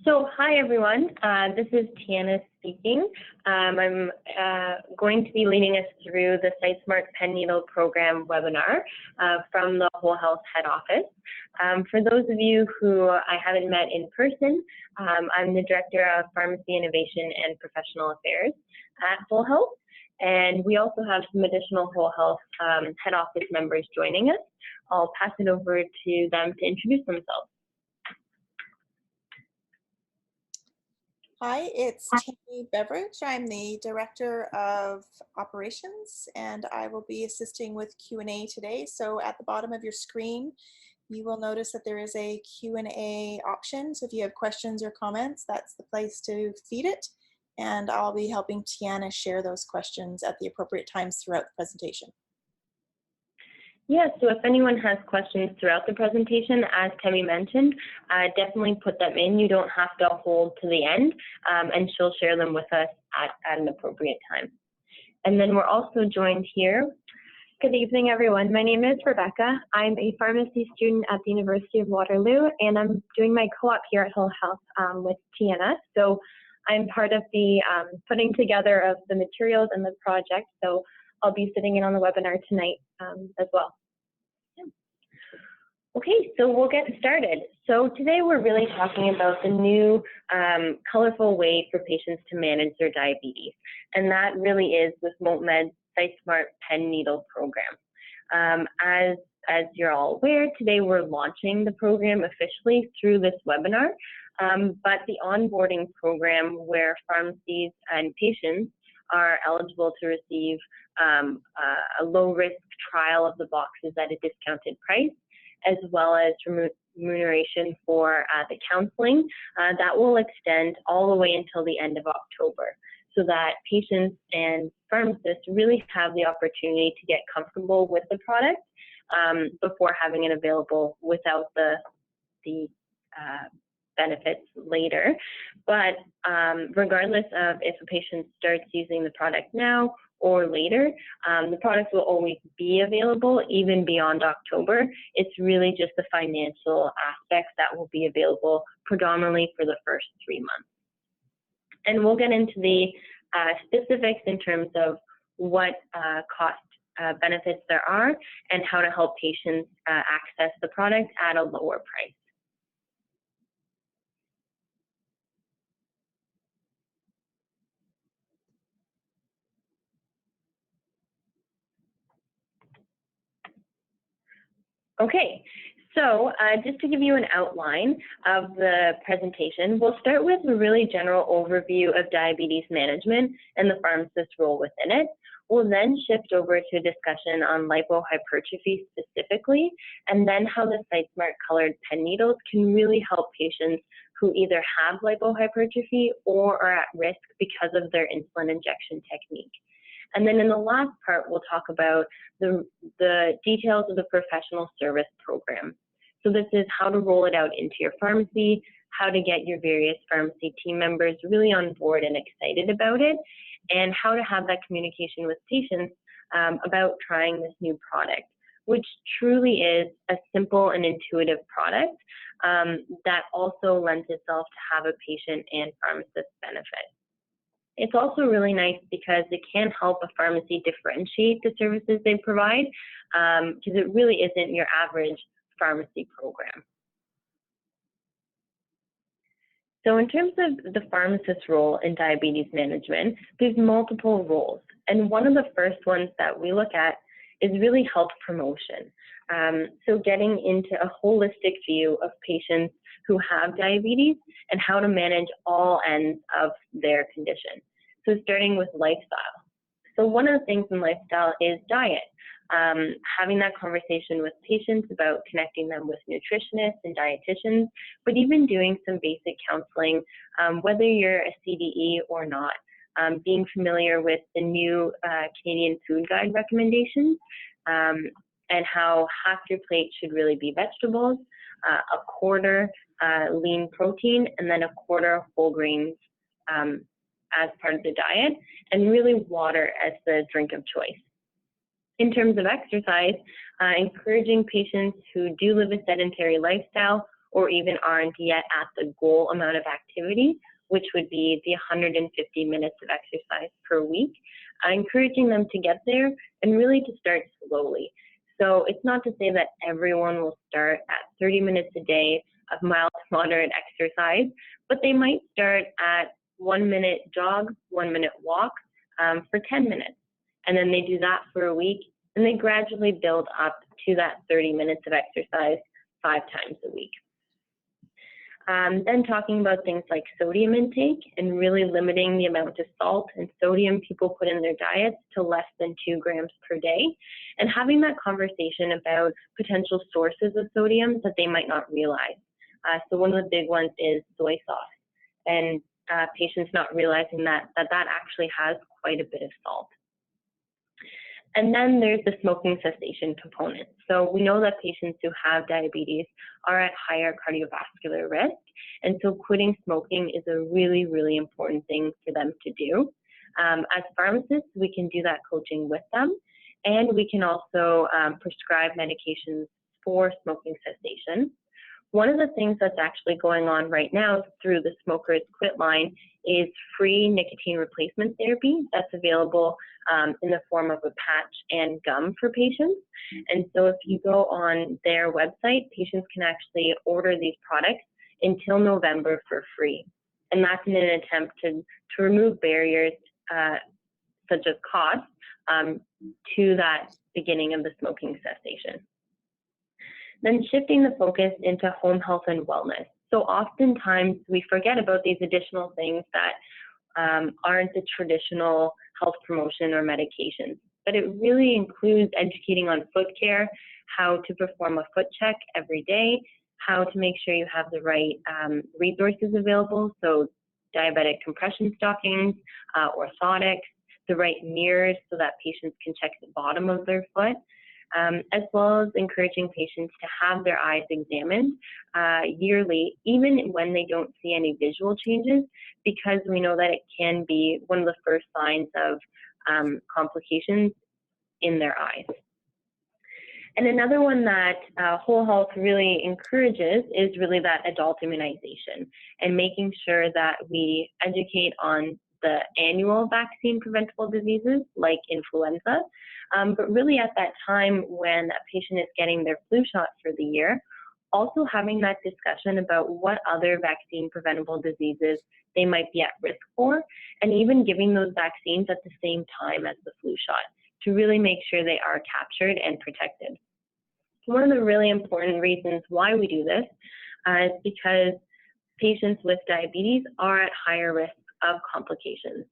So, hi everyone. This is Tiana speaking. I'm going to be leading us through the SiteSmart Pen Needle Program webinar from the Wholehealth head office. For those of you who I haven't met in person, I'm the Director of Pharmacy Innovation and Professional Affairs at Wholehealth, and we also have some additional Wholehealth head office members joining us. I'll pass it over to them to introduce themselves. Hi, it's Tammy Beveridge. I'm the Director of Operations, and I will be assisting with Q&A today. So at the bottom of your screen, you will notice that there is a Q&A option. So if you have questions or comments, that's the place to feed it. And I'll be helping Tiana share those questions at the appropriate times throughout the presentation. Yeah, so if anyone has questions throughout the presentation, as Tammy mentioned, definitely put them in. You don't have to hold to the end, and she'll share them with us at an appropriate time. And then we're also joined here. Good evening, everyone. My name is Rebecca. I'm a pharmacy student at the University of Waterloo, and I'm doing my co-op here at Wholehealth with Tiana. So I'm part of the putting together of the materials and the project. So I'll be sitting in on the webinar tonight as well. Okay, so we'll get started. So today we're really talking about the new colorful way for patients to manage their diabetes. And that really is with MoltMed's SiteSmart Pen Needle Program. As you're all aware, today we're launching the program officially through this webinar. But the onboarding program where pharmacies and patients are eligible to receive a low-risk trial of the boxes at a discounted price, as well as remuneration for the counseling, that will extend all the way until the end of October, so that patients and pharmacists really have the opportunity to get comfortable with the product before having it available without the benefits later. But regardless of if a patient starts using the product now or later, the product will always be available even beyond October. It's really just the financial aspects that will be available predominantly for the first 3 months. And we'll get into the specifics in terms of what cost benefits there are and how to help patients access the product at a lower price. Okay, so just to give you an outline of the presentation, we'll start with a really general overview of diabetes management and the pharmacist's role within it. We'll then shift over to a discussion on lipohypertrophy specifically, and then how the SiteSmart colored pen needles can really help patients who either have lipohypertrophy or are at risk because of their insulin injection technique. And then in the last part, we'll talk about the details of the professional service program. So this is how to roll it out into your pharmacy, how to get your various pharmacy team members really on board and excited about it, and how to have that communication with patients about trying this new product, which truly is a simple and intuitive product that also lends itself to have a patient and pharmacist benefit. It's also really nice because it can help a pharmacy differentiate the services they provide, because it really isn't your average pharmacy program. So in terms of the pharmacist's role in diabetes management, there's multiple roles. And one of the first ones that we look at is really health promotion. So getting into a holistic view of patients who have diabetes and how to manage all ends of their condition. So starting with lifestyle. So one of the things in lifestyle is diet. Having that conversation with patients about connecting them with nutritionists and dietitians, but even doing some basic counseling, whether you're a CDE or not. Being familiar with the new Canadian Food Guide recommendations, and how half your plate should really be vegetables, a quarter lean protein, and then a quarter whole grains as part of the diet, and really water as the drink of choice. In terms of exercise, encouraging patients who do live a sedentary lifestyle or even aren't yet at the goal amount of activity, which would be the 150 minutes of exercise per week, encouraging them to get there and really to start slowly. So it's not to say that everyone will start at 30 minutes a day of mild to moderate exercise, but they might start at 1 minute jog, 1 minute walk for 10 minutes. And then they do that for a week, and they gradually build up to that 30 minutes of exercise 5 times a week. Then talking about things like sodium intake and really limiting the amount of salt and sodium people put in their diets to less than 2 grams per day, and having that conversation about potential sources of sodium that they might not realize. So one of the big ones is soy sauce, and patients not realizing that actually has quite a bit of salt. And then there's the smoking cessation component. So we know that patients who have diabetes are at higher cardiovascular risk. And so quitting smoking is a really, really important thing for them to do. As pharmacists, we can do that coaching with them. And we can also prescribe medications for smoking cessation. One of the things that's actually going on right now through the Smokers Quit line is free nicotine replacement therapy that's available in the form of a patch and gum for patients. And so if you go on their website, patients can actually order these products until November for free. And that's in an attempt to remove barriers such as cost to that beginning of the smoking cessation. Then shifting the focus into home health and wellness. So oftentimes we forget about these additional things that aren't the traditional health promotion or medications, but it really includes educating on foot care, how to perform a foot check every day, how to make sure you have the right resources available, so diabetic compression stockings, orthotics, the right mirrors so that patients can check the bottom of their foot, as well as encouraging patients to have their eyes examined yearly, even when they don't see any visual changes, because we know that it can be one of the first signs of complications in their eyes. And another one that Whole Health really encourages is really that adult immunization and making sure that we educate on the annual vaccine preventable diseases like influenza, but really at that time when a patient is getting their flu shot for the year, also having that discussion about what other vaccine preventable diseases they might be at risk for, and even giving those vaccines at the same time as the flu shot to really make sure they are captured and protected. One of the really important reasons why we do this is because patients with diabetes are at higher risk of complications.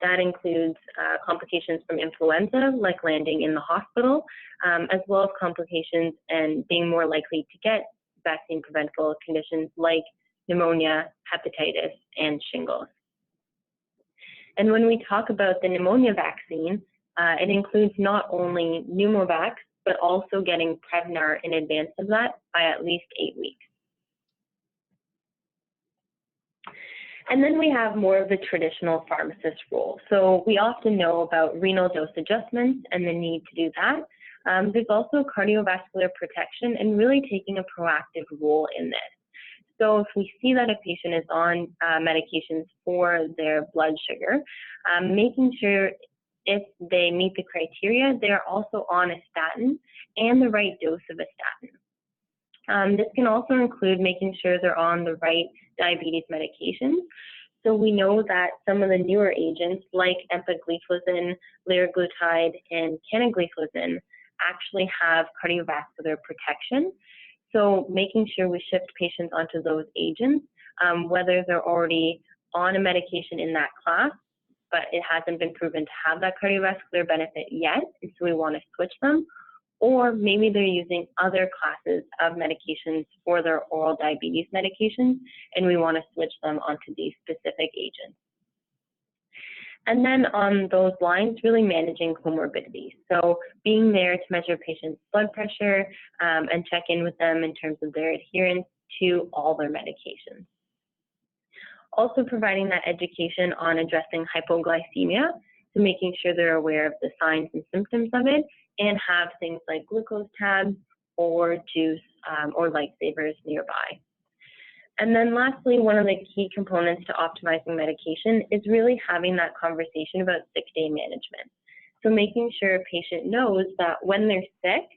That includes complications from influenza, like landing in the hospital, as well as complications and being more likely to get vaccine preventable conditions like pneumonia, hepatitis, and shingles. And when we talk about the pneumonia vaccine, it includes not only Pneumovax, but also getting Prevnar in advance of that by at least 8 weeks. And then we have more of the traditional pharmacist role. So we often know about renal dose adjustments and the need to do that. There's also cardiovascular protection and really taking a proactive role in this. So if we see that a patient is on medications for their blood sugar, making sure if they meet the criteria, they're also on a statin and the right dose of a statin. This can also include making sure they're on the right diabetes medications. So we know that some of the newer agents like empagliflozin, liraglutide, and canagliflozin actually have cardiovascular protection. So making sure we shift patients onto those agents, whether they're already on a medication in that class, but it hasn't been proven to have that cardiovascular benefit yet, and so we want to switch them, or maybe they're using other classes of medications for their oral diabetes medications, and we want to switch them onto these specific agents. And then on those lines, really managing comorbidities. So being there to measure patients' blood pressure and check in with them in terms of their adherence to all their medications. Also providing that education on addressing hypoglycemia, so making sure they're aware of the signs and symptoms of it, and have things like glucose tabs or juice or lifesavers nearby. And then lastly, one of the key components to optimizing medication is really having that conversation about sick day management. So making sure a patient knows that when they're sick,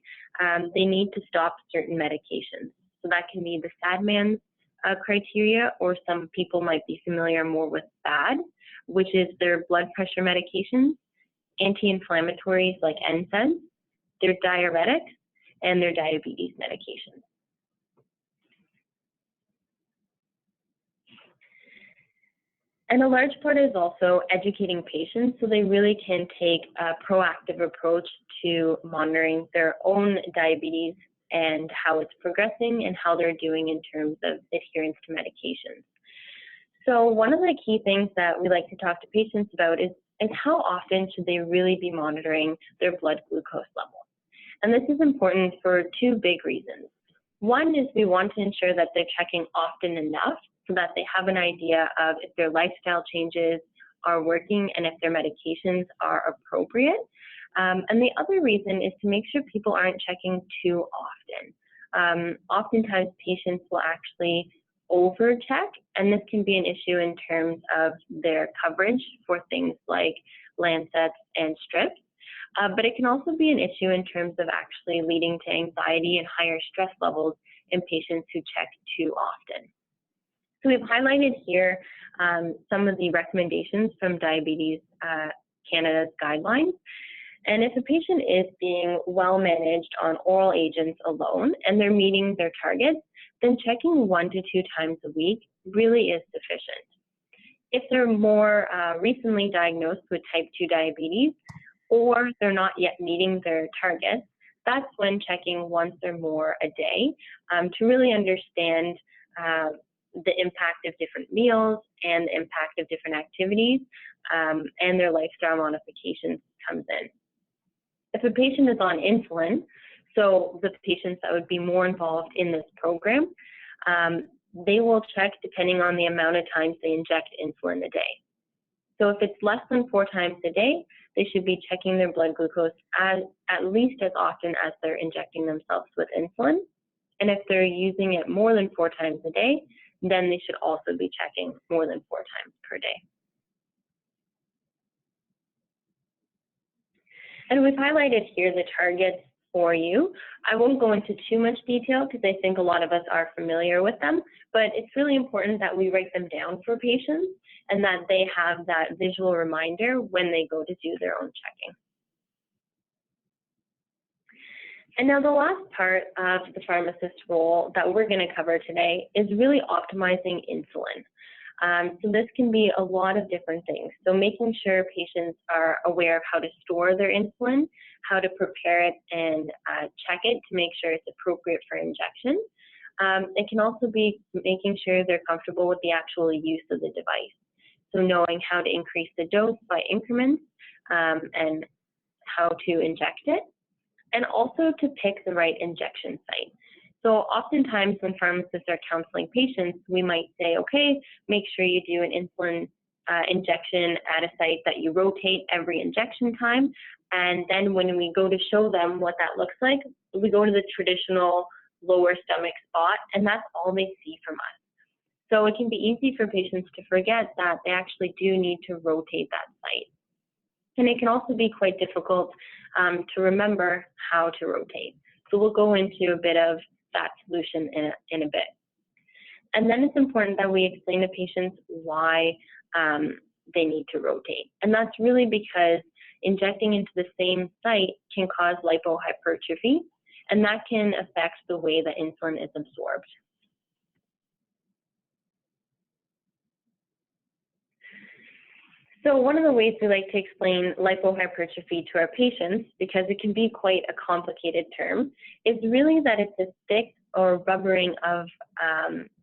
they need to stop certain medications. So that can be the SADMAN's criteria, or some people might be familiar more with BAD, which is their blood pressure medications, anti-inflammatories like NSAIDs, their diuretics, and their diabetes medications. And a large part is also educating patients so they really can take a proactive approach to monitoring their own diabetes and how it's progressing and how they're doing in terms of adherence to medications. So one of the key things that we like to talk to patients about is how often should they really be monitoring their blood glucose level. And this is important for two big reasons. One is we want to ensure that they're checking often enough so that they have an idea of if their lifestyle changes are working and if their medications are appropriate. And the other reason is to make sure people aren't checking too often. Oftentimes patients will actually over-check, and this can be an issue in terms of their coverage for things like lancets and strips. But it can also be an issue in terms of actually leading to anxiety and higher stress levels in patients who check too often. So we've highlighted here some of the recommendations from Diabetes Canada's guidelines. And if a patient is being well managed on oral agents alone and they're meeting their targets, then checking 1 to 2 times a week really is sufficient. If they're more recently diagnosed with type 2 diabetes, or they're not yet meeting their targets, that's when checking once or more a day to really understand the impact of different meals and the impact of different activities and their lifestyle modifications comes in. If a patient is on insulin, so the patients that would be more involved in this program, they will check depending on the amount of times they inject insulin a day. So if it's less than 4 times a day, they should be checking their blood glucose at least as often as they're injecting themselves with insulin. And if they're using it more than 4 times a day, then they should also be checking more than 4 times per day. And we've highlighted here the targets for you. I won't go into too much detail because I think a lot of us are familiar with them, but it's really important that we write them down for patients and that they have that visual reminder when they go to do their own checking. And now the last part of the pharmacist role that we're going to cover today is really optimizing insulin. So this can be a lot of different things. So making sure patients are aware of how to store their insulin, how to prepare it and check it to make sure it's appropriate for injection. It can also be making sure they're comfortable with the actual use of the device. So knowing how to increase the dose by increments and how to inject it, and also to pick the right injection site. So oftentimes when pharmacists are counseling patients, we might say, okay, make sure you do an insulin injection at a site that you rotate every injection time. And then when we go to show them what that looks like, we go to the traditional lower stomach spot, and that's all they see from us. So it can be easy for patients to forget that they actually do need to rotate that site. And it can also be quite difficult to remember how to rotate. So we'll go into a bit of that solution in a bit. And then it's important that we explain to patients why they need to rotate. And that's really because injecting into the same site can cause lipohypertrophy, and that can affect the way that insulin is absorbed. So one of the ways we like to explain lipohypertrophy to our patients, because it can be quite a complicated term, is really that it's a thick or rubbering of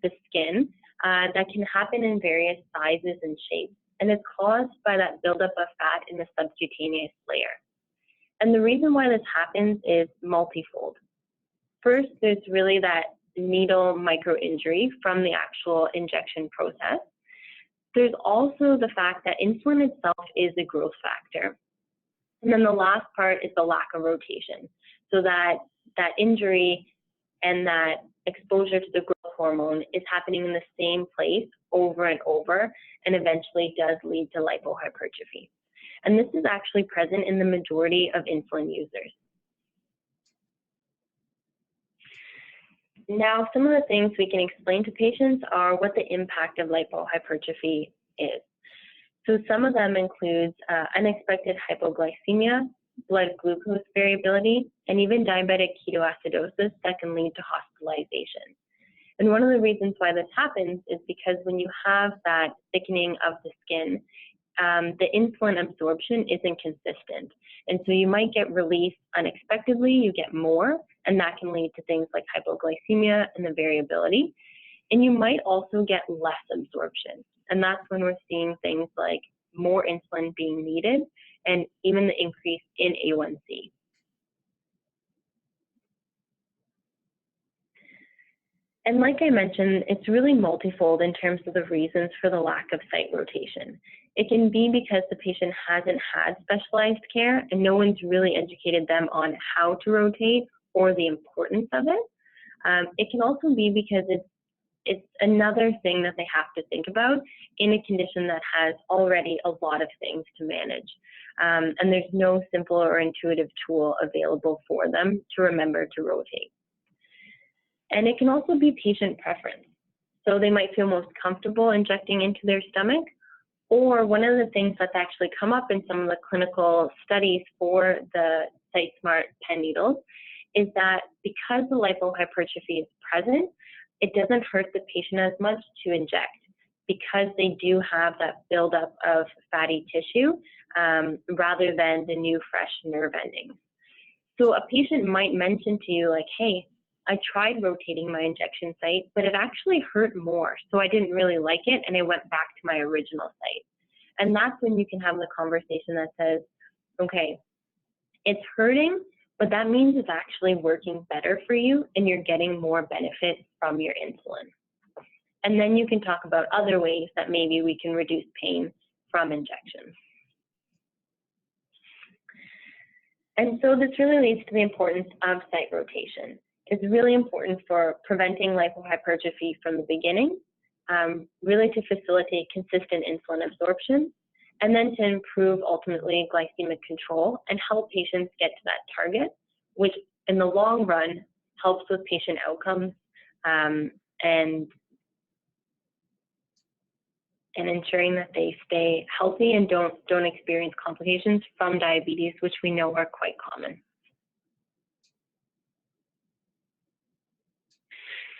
the skin that can happen in various sizes and shapes, and it's caused by that buildup of fat in the subcutaneous layer. And the reason why this happens is multifold. First, there's really that needle microinjury from the actual injection process. There's also the fact that insulin itself is a growth factor. And then the last part is the lack of rotation. So that injury and that exposure to the growth hormone is happening in the same place over and over, and eventually does lead to lipohypertrophy. And this is actually present in the majority of insulin users. Now, some of the things we can explain to patients are what the impact of lipohypertrophy is. So some of them include unexpected hypoglycemia, blood glucose variability, and even diabetic ketoacidosis that can lead to hospitalization. And one of the reasons why this happens is because when you have that thickening of the skin, the insulin absorption isn't consistent. And so you might get relief unexpectedly, you get more, and that can lead to things like hypoglycemia and the variability. And you might also get less absorption. And that's when we're seeing things like more insulin being needed and even the increase in A1C. And like I mentioned, it's really multifold in terms of the reasons for the lack of site rotation. It can be because the patient hasn't had specialized care and no one's really educated them on how to rotate or the importance of it. It can also be because it's another thing that they have to think about in a condition that has already a lot of things to manage. And there's no simple or intuitive tool available for them to remember to rotate. And it can also be patient preference. So they might feel most comfortable injecting into their stomach, or one of the things that's actually come up in some of the clinical studies for the SiteSmart pen needles is that because the lipohypertrophy is present, it doesn't hurt the patient as much to inject because they do have that buildup of fatty tissue rather than the new fresh nerve endings. So a patient might mention to you like, hey, I tried rotating my injection site, but it actually hurt more. So I didn't really like it and I went back to my original site. And that's when you can have the conversation that says, okay, it's hurting, but that means it's actually working better for you and you're getting more benefit from your insulin. And then you can talk about other ways that maybe we can reduce pain from injections. And so this really leads to the importance of site rotation. It's really important for preventing lipohypertrophy from the beginning, really to facilitate consistent insulin absorption, and then to improve ultimately glycemic control and help patients get to that target, which in the long run helps with patient outcomes and ensuring that they stay healthy and don't experience complications from diabetes, which we know are quite common.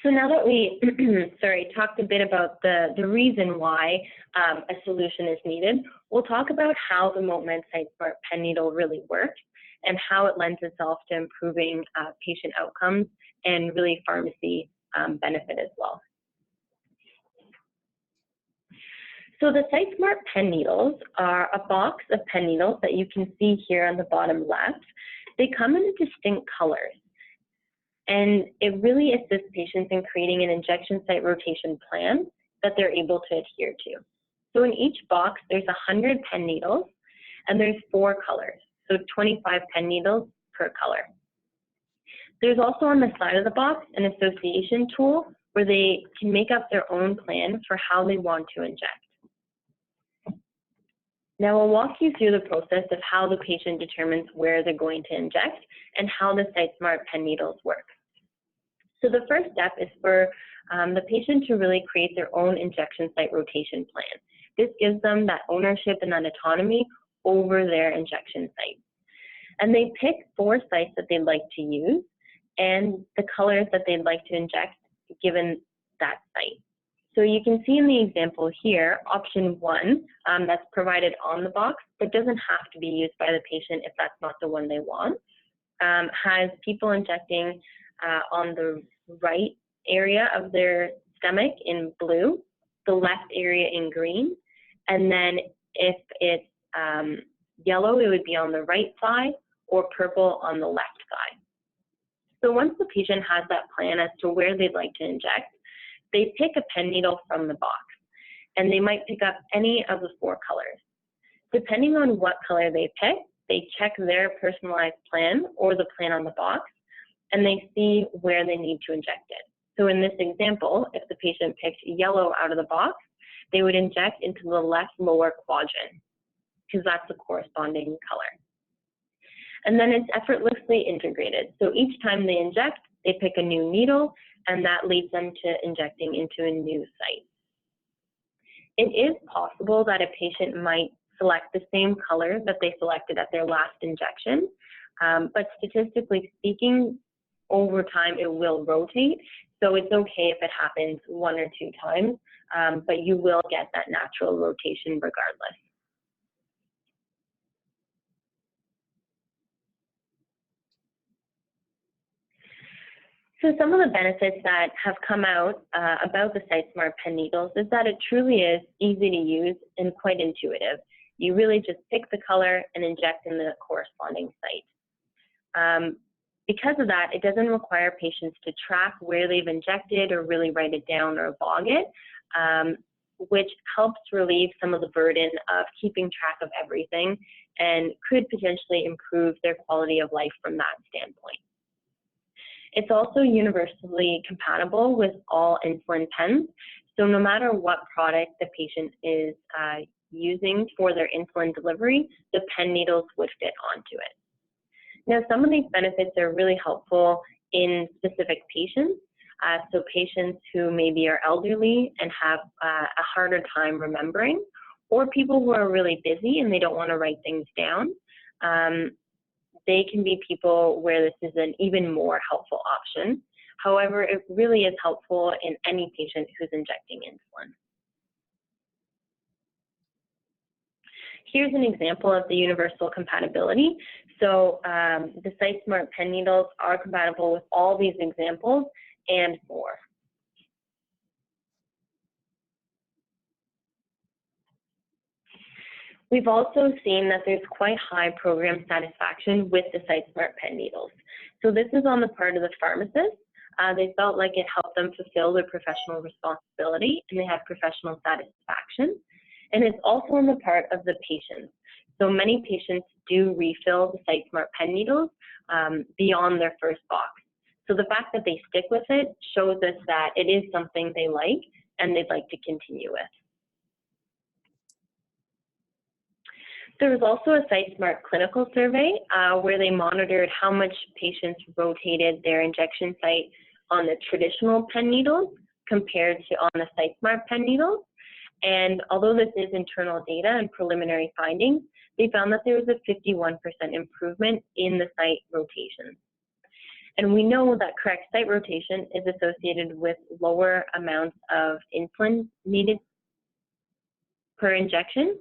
So now that we, talked a bit about the reason why a solution is needed, we'll talk about how the MoteMed SiteSmart Pen Needle really works and how it lends itself to improving patient outcomes and really pharmacy benefit as well. So the SiteSmart Pen Needles are a box of pen needles that you can see here on the bottom left. They come in distinct colors. And it really assists patients in creating an injection site rotation plan that they're able to adhere to. So in each box, there's 100 pen needles, and there's 4 colors, so 25 pen needles per color. There's also on the side of the box an association tool where they can make up their own plan for how they want to inject. Now I'll walk you through the process of how the patient determines where they're going to inject and how the SiteSmart pen needles work. So the first step is for the patient to really create their own injection site rotation plan. This gives them that ownership and that autonomy over their injection site. And they pick 4 sites that they'd like to use and the colors that they'd like to inject given that site. So you can see in the example here, option 1 that's provided on the box, but doesn't have to be used by the patient if that's not the one they want, has people injecting on the right area of their stomach in blue, the left area in green, and then if it's yellow, it would be on the right side, or purple on the left side. So once the patient has that plan as to where they'd like to inject, they pick a pen needle from the box, and they might pick up any of the 4 colors. Depending on what color they pick, they check their personalized plan or the plan on the box, and they see where they need to inject it. So in this example, if the patient picked yellow out of the box, they would inject into the left lower quadrant because that's the corresponding color. And then it's effortlessly integrated. So each time they inject, they pick a new needle, and that leads them to injecting into a new site. It is possible that a patient might select the same color that they selected at their last injection, but statistically speaking, over time it will rotate. So it's okay if it happens 1 or 2 times, but you will get that natural rotation regardless. So some of the benefits that have come out about the SiteSmart Pen Needles is that it truly is easy to use and quite intuitive. You really just pick the color and inject in the corresponding site. Because of that, it doesn't require patients to track where they've injected or really write it down or log it, which helps relieve some of the burden of keeping track of everything and could potentially improve their quality of life from that standpoint. It's also universally compatible with all insulin pens, so no matter what product the patient is using for their insulin delivery, the pen needles would fit onto it. Now, some of these benefits are really helpful in specific patients, so patients who maybe are elderly and have a harder time remembering, or people who are really busy and they don't want to write things down. They can be people where this is an even more helpful option. However, it really is helpful in any patient who's injecting insulin. Here's an example of the universal compatibility. So the SiteSmart Pen Needles are compatible with all these examples and more. We've also seen that there's quite high program satisfaction with the SiteSmart Pen Needles. So this is on the part of the pharmacist. They felt like it helped them fulfill their professional responsibility and they had professional satisfaction. And it's also on the part of the patients. So many patients do refill the SiteSmart Pen Needles beyond their first box. So the fact that they stick with it shows us that it is something they like and they'd like to continue with. There was also a SiteSmart clinical survey where they monitored how much patients rotated their injection site on the traditional pen needles compared to on the SiteSmart Pen Needles. And although this is internal data and preliminary findings, they found that there was a 51% improvement in the site rotation. And we know that correct site rotation is associated with lower amounts of insulin needed per injection.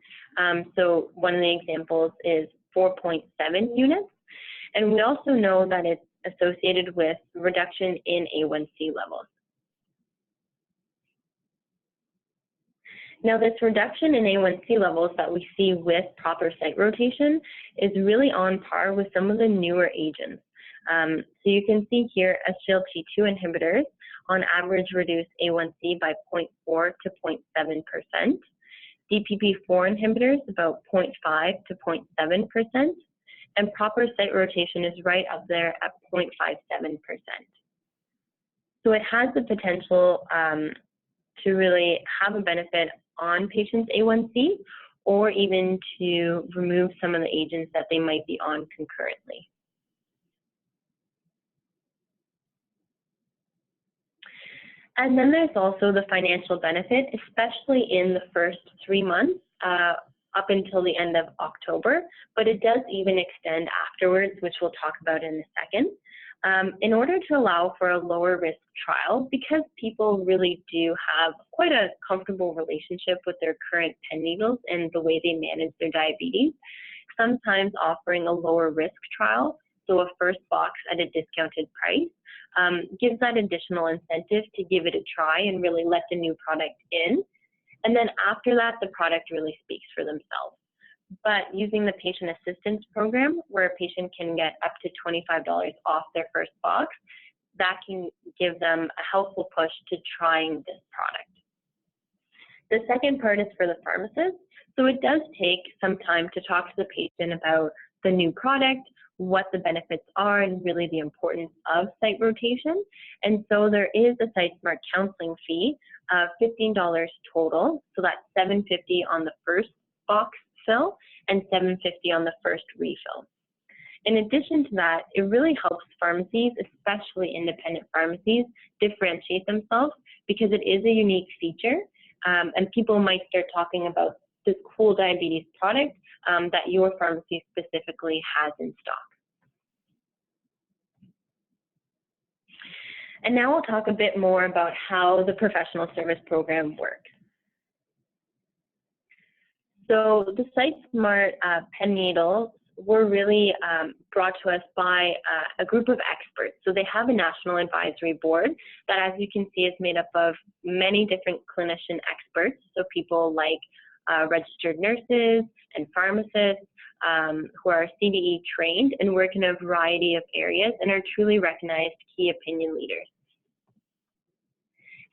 So one of the examples is 4.7 units. And we also know that it's associated with reduction in A1C levels. Now, this reduction in A1C levels that we see with proper site rotation is really on par with some of the newer agents. So you can see here SGLT2 inhibitors on average reduce A1C by 0.4 to 0.7%. DPP-4 inhibitors about 0.5 to 0.7%, and proper site rotation is right up there at 0.57%. So it has the potential to really have a benefit on patients' A1C, or even to remove some of the agents that they might be on concurrently. And then there's also the financial benefit, especially in the first 3 months up until the end of October, but it does even extend afterwards, which we'll talk about in a second. In order to allow for a lower risk trial, because people really do have quite a comfortable relationship with their current pen needles and the way they manage their diabetes, sometimes offering a lower risk trial, so a first box at a discounted price, gives that additional incentive to give it a try and really let the new product in. And then after that, the product really speaks for themselves. But using the patient assistance program, where a patient can get up to $25 off their first box, that can give them a helpful push to trying this product. The second part is for the pharmacist. So it does take some time to talk to the patient about the new product, what the benefits are and really the importance of site rotation. And so there is a SiteSmart counseling fee of $15 total. So that's $7.50 on the first box fill and $7.50 on the first refill. In addition to that, it really helps pharmacies, especially independent pharmacies, differentiate themselves because it is a unique feature, and people might start talking about this cool diabetes product that your pharmacy specifically has in stock. And now we'll talk a bit more about how the professional service program works. So the SiteSmart pen needles were really brought to us by a group of experts. So they have a national advisory board that, as you can see, is made up of many different clinician experts. So people like registered nurses and pharmacists who are CDE trained and work in a variety of areas and are truly recognized key opinion leaders.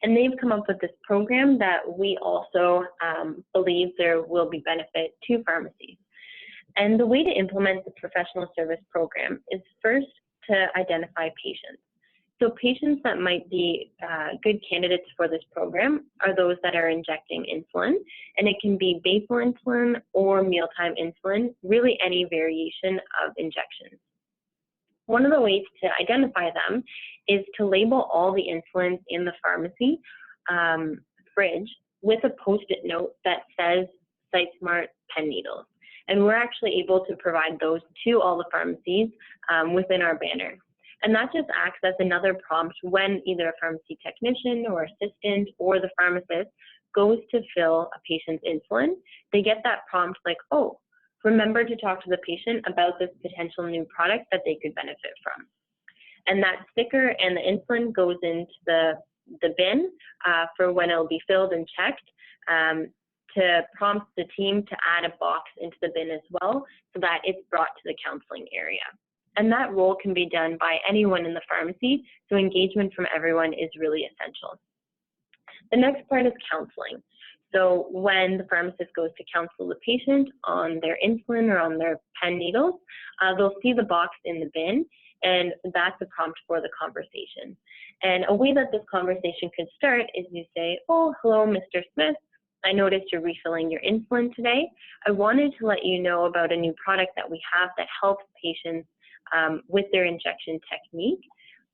And they've come up with this program that we also believe there will be benefit to pharmacies. And the way to implement the professional service program is first to identify patients. So patients that might be good candidates for this program are those that are injecting insulin, and it can be basal insulin or mealtime insulin, really any variation of injections. One of the ways to identify them is to label all the insulins in the pharmacy fridge with a Post-it note that says SiteSmart Pen Needles. And we're actually able to provide those to all the pharmacies within our banner. And that just acts as another prompt when either a pharmacy technician or assistant or the pharmacist goes to fill a patient's insulin. They get that prompt like, oh, remember to talk to the patient about this potential new product that they could benefit from. And that sticker and the insulin goes into the bin for when it'll be filled and checked, to prompt the team to add a box into the bin as well so that it's brought to the counseling area. And that role can be done by anyone in the pharmacy, so engagement from everyone is really essential. The next part is counseling. So when the pharmacist goes to counsel the patient on their insulin or on their pen needles, they'll see the box in the bin, and that's a prompt for the conversation. And a way that this conversation could start is you say, oh, hello, Mr. Smith. I noticed you're refilling your insulin today. I wanted to let you know about a new product that we have that helps patients with their injection technique.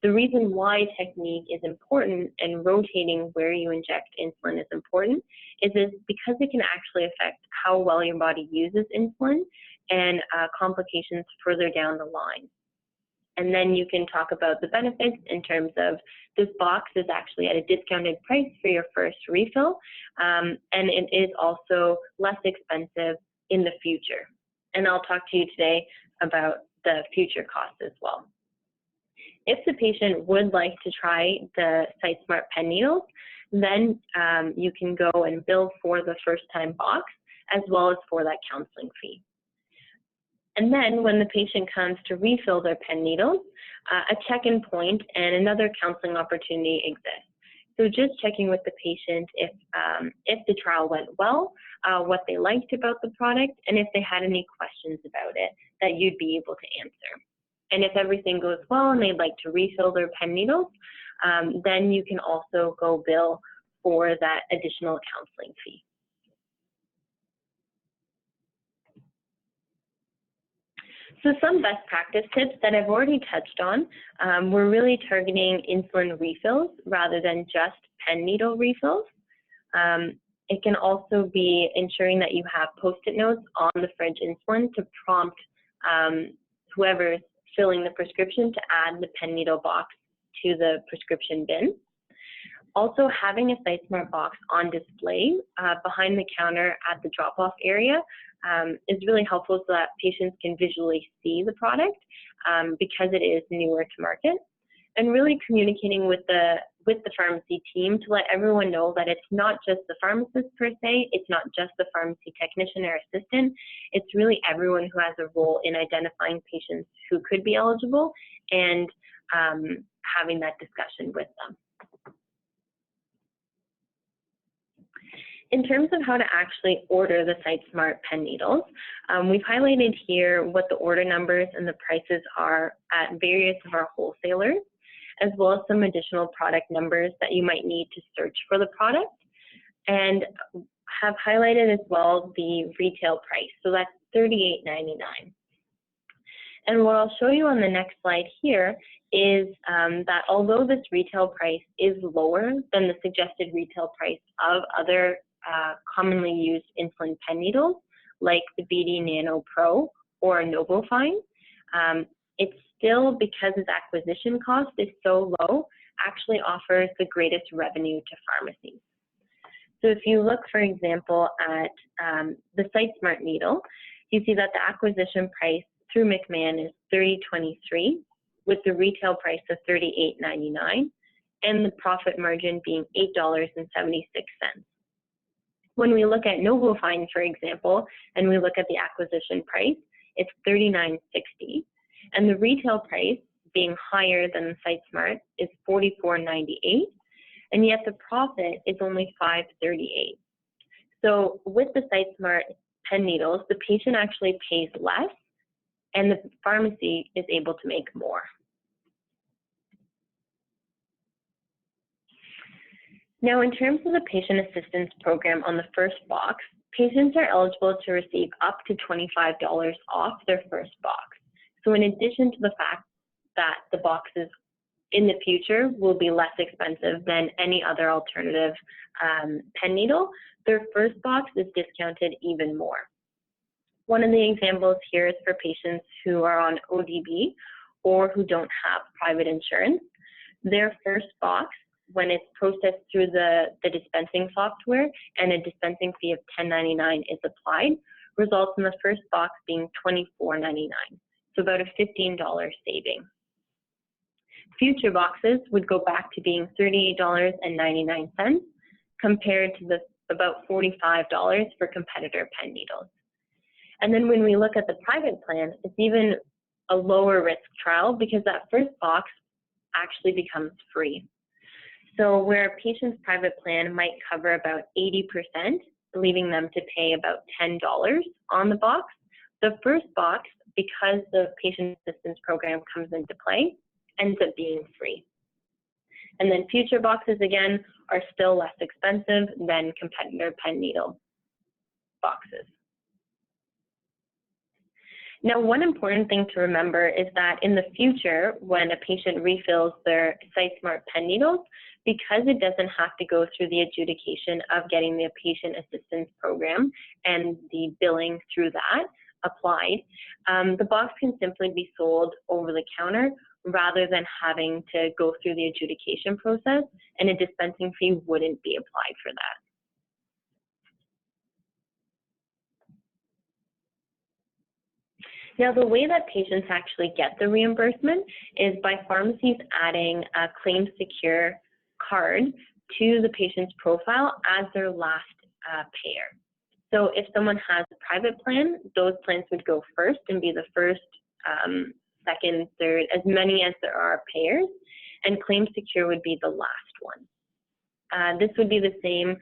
The reason why technique is important and rotating where you inject insulin is important is because it can actually affect how well your body uses insulin and complications further down the line. And then you can talk about the benefits in terms of this box is actually at a discounted price for your first refill, and it is also less expensive in the future. And I'll talk to you today about the future costs as well. If the patient would like to try the SiteSmart Pen Needles, then you can go and bill for the first-time box as well as for that counseling fee. And then when the patient comes to refill their pen needles, a check-in point and another counseling opportunity exists. So just checking with the patient if the trial went well, what they liked about the product, and if they had any questions about it that you'd be able to answer. And if everything goes well and they'd like to refill their pen needles, then you can also go bill for that additional counseling fee. So some best practice tips that I've already touched on, we're really targeting insulin refills rather than just pen needle refills. It can also be ensuring that you have Post-it notes on the fridge insulin to prompt whoever's filling the prescription to add the pen needle box to the prescription bin. Also, having a SiteSmart box on display behind the counter at the drop-off area is really helpful so that patients can visually see the product because it is newer to market. And really communicating with the pharmacy team to let everyone know that it's not just the pharmacist per se, it's not just the pharmacy technician or assistant, it's really everyone who has a role in identifying patients who could be eligible and having that discussion with them. In terms of how to actually order the SiteSmart pen needles, we've highlighted here what the order numbers and the prices are at various of our wholesalers, as well as some additional product numbers that you might need to search for the product, and have highlighted as well the retail price. So that's $38.99. And what I'll show you on the next slide here is that although this retail price is lower than the suggested retail price of other commonly used insulin pen needles, like the BD Nano Pro or NovoFine, it's still, because its acquisition cost is so low, actually offers the greatest revenue to pharmacies. So if you look, for example, at the SiteSmart needle, you see that the acquisition price through McMahon is $30.23, with the retail price of $38.99, and the profit margin being $8.76. When we look at NovoFine, for example, and we look at the acquisition price, it's $39.60, and the retail price, being higher than the SiteSmart, is $44.98, and yet the profit is only $5.38. So with the SiteSmart pen needles, the patient actually pays less, and the pharmacy is able to make more. Now, in terms of the patient assistance program on the first box, patients are eligible to receive up to $25 off their first box. So in addition to the fact that the boxes in the future will be less expensive than any other alternative pen needle, their first box is discounted even more. One of the examples here is for patients who are on ODB or who don't have private insurance. Their first box, when it's processed through the dispensing software and a dispensing fee of $10.99 is applied, results in the first box being $24.99, so about a $15 saving. Future boxes would go back to being $38.99 compared to the about $45 for competitor pen needles. And then when we look at the private plan, it's even a lower risk trial because that first box actually becomes free. So where a patient's private plan might cover about 80%, leaving them to pay about $10 on the box, the first box, because the patient assistance program comes into play, ends up being free. And then future boxes, again, are still less expensive than competitor pen needle boxes. Now, one important thing to remember is that in the future, when a patient refills their SiteSmart pen needles, because it doesn't have to go through the adjudication of getting the patient assistance program and the billing through that applied, the box can simply be sold over the counter rather than having to go through the adjudication process, and a dispensing fee wouldn't be applied for that. Now, the way that patients actually get the reimbursement is by pharmacies adding a claim secure card to the patient's profile as their last payer. So if someone has a private plan, those plans would go first and be the first, second, third, as many as there are payers, and claim secure would be the last one. This would be the same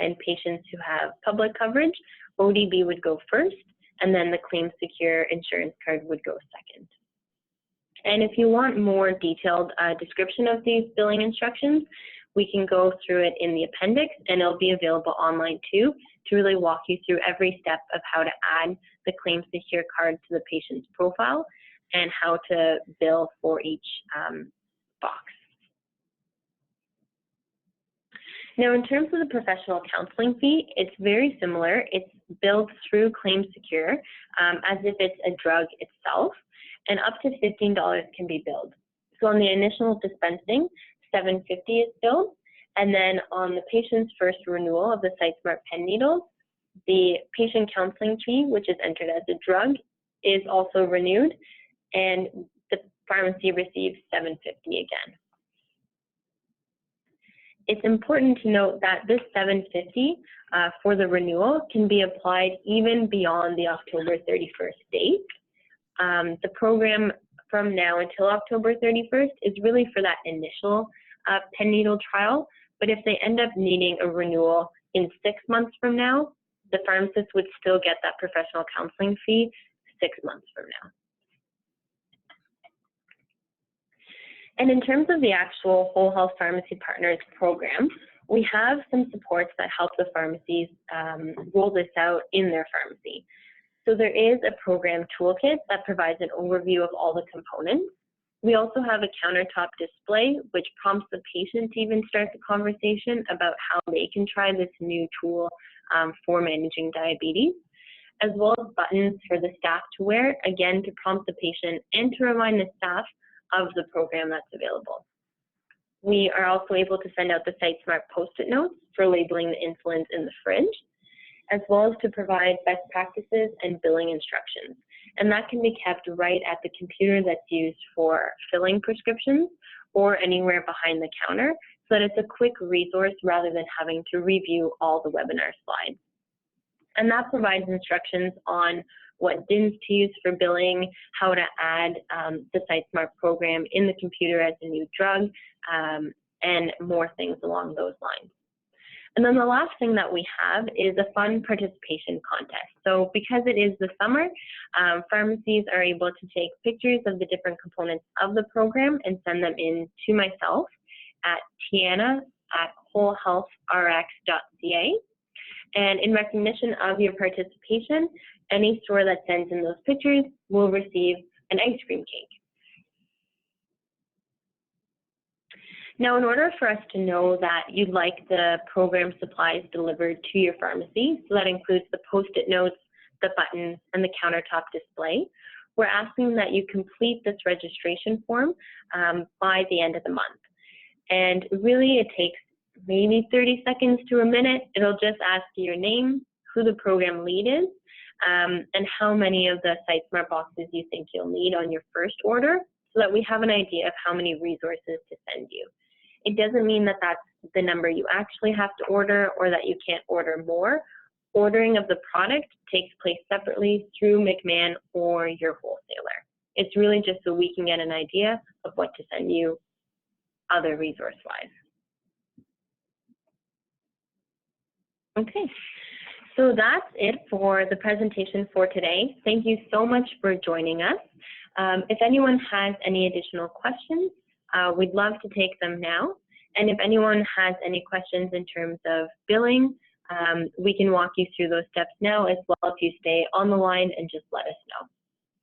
in patients who have public coverage. ODB would go first, and then the claim secure insurance card would go second. And if you want more detailed description of these billing instructions, we can go through it in the appendix, and it'll be available online too, to really walk you through every step of how to add the claim secure card to the patient's profile and how to bill for each box. Now, in terms of the professional counseling fee, it's very similar. It's billed through Claim Secure as if it's a drug itself, and up to $15 can be billed. So on the initial dispensing, $7.50 is billed, and then on the patient's first renewal of the SiteSmart pen needles, the patient counseling fee, which is entered as a drug, is also renewed, and the pharmacy receives $7.50 again. It's important to note that this $7.50 for the renewal can be applied even beyond the October 31st date. The program from now until October 31st is really for that initial pen needle trial, but if they end up needing a renewal in 6 months from now, the pharmacist would still get that professional counseling fee 6 months from now. And in terms of the actual Wholehealth Pharmacy Partners program, we have some supports that help the pharmacies roll this out in their pharmacy. So there is a program toolkit that provides an overview of all the components. We also have a countertop display, which prompts the patient to even start the conversation about how they can try this new tool for managing diabetes, as well as buttons for the staff to wear, again, to prompt the patient and to remind the staff of the program that's available. We are also able to send out the SiteSmart Post-it notes for labeling the insulins in the fridge, as well as to provide best practices and billing instructions. And that can be kept right at the computer that's used for filling prescriptions or anywhere behind the counter, so that it's a quick resource rather than having to review all the webinar slides. And that provides instructions on what DINs to use for billing, how to add the SiteSmart program in the computer as a new drug, and more things along those lines. And then the last thing that we have is a fun participation contest. So because it is the summer, pharmacies are able to take pictures of the different components of the program and send them in to myself at tiana@wholehealthrx.ca. And in recognition of your participation, any store that sends in those pictures will receive an ice cream cake. Now, in order for us to know that you'd like the program supplies delivered to your pharmacy, so that includes the Post-it notes, the buttons, and the countertop display, we're asking that you complete this registration form by the end of the month. And really, it takes maybe 30 seconds to a minute. It'll just ask you your name, who the program lead is, and how many of the SiteSmart boxes you think you'll need on your first order, so that we have an idea of how many resources to send you. It doesn't mean that that's the number you actually have to order or that you can't order more. Ordering of the product takes place separately through McMahon or your wholesaler. It's really just so we can get an idea of what to send you other resource-wise. Okay, so that's it for the presentation for today. Thank you so much for joining us. If anyone has any additional questions, we'd love to take them now. And if anyone has any questions in terms of billing, we can walk you through those steps now as well if you stay on the line and just let us know.